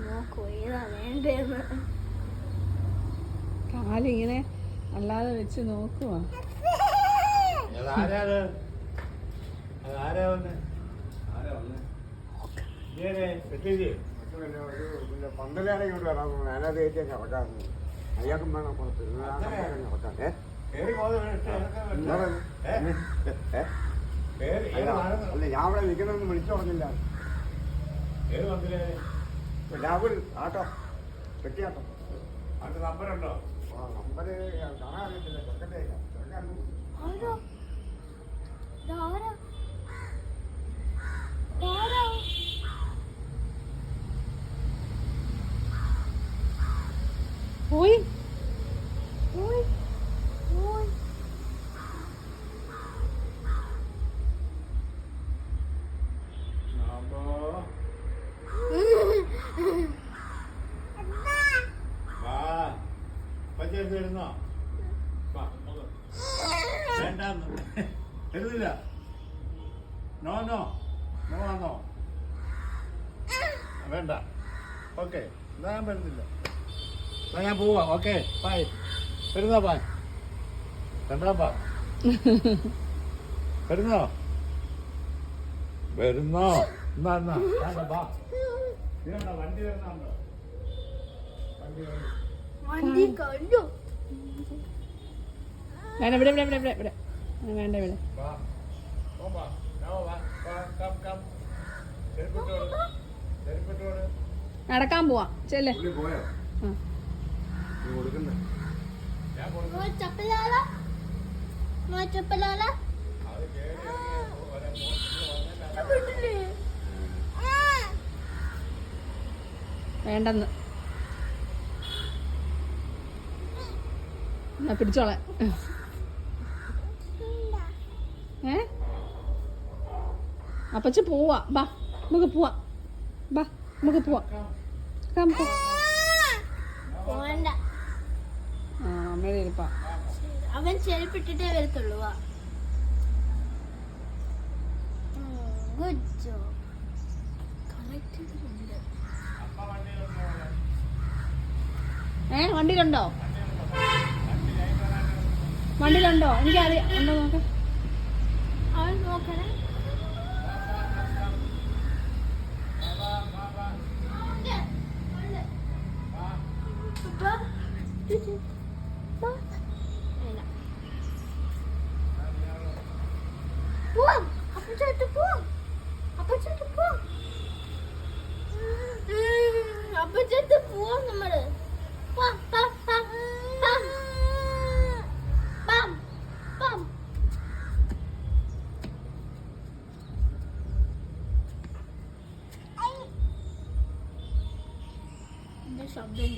നോക്കൂ ഏതാ വേണ്ടേന്ന്. കാലിങ്ങനെ അല്ലാതെ വെച്ച് നോക്കുവാ. പന്തലാണ് ഇങ്ങോട്ട് വരാൻ തോന്നുന്നു. അതിനകത്ത് കയറ്റി കിടക്കാറുണ്ട്. അയ്യാക്കും വേണം പുറത്ത് കിടക്കാൻ. അല്ല ഞാൻ അവിടെ നിൽക്കണമെന്ന് വിളിച്ചു പറഞ്ഞില്ല. രാഹുൽ ആട്ടോ പെട്ടിയാട്ടോ. നമ്പറുണ്ടോ? നമ്പര് കാണാൻ അറിയത്തില്ല. ചെറുക്കൻ്റെ പോയി വരുന്നോ? വേണ്ട വരുന്നില്ല. നോ നോ നോ ആണോ? വേണ്ട. ഓക്കെ എന്നാ ഞാൻ വരുന്നില്ല. എന്നാ ഞാൻ പോവാ. Okay bye. വരുന്നോ? ബൈ. രണ്ടാം ബാ വരുന്നോ? വരുന്നോ? എന്നാ എന്നാ ബാ. ഇതാണോ വണ്ടി വരുന്നുണ്ടോ? വണ്ടി കണ്ടു. വേണ്ട ഇവിടെ ഇവിടെ ഇവിടെ ഇവിടെ വേണ്ട ഇവിടെ. നടക്കാൻ പോവാ. ചെല്ലേ വേണ്ടെന്ന് പിടിച്ചോളെ. അപ്പച്ച പോവാ. ബാ നമുക്ക് പോവാ. ബാ നമുക്ക് പോവാ. അമ്മയുടെ ഇരിപ്പാ. അവൻ ചെരുപ്പിട്ടിട്ടേ വരത്തുള്ളൂ. Good job. വണ്ടിയിലുണ്ടോ? വണ്ടിയിലുണ്ടോ? എനിക്കറിയാം. ഉണ്ടോ നോക്കാം. അവൻ നോക്കണേ. അപ്പച്ചത്ത് പോവാം നമ്മള്. ശബ്ദം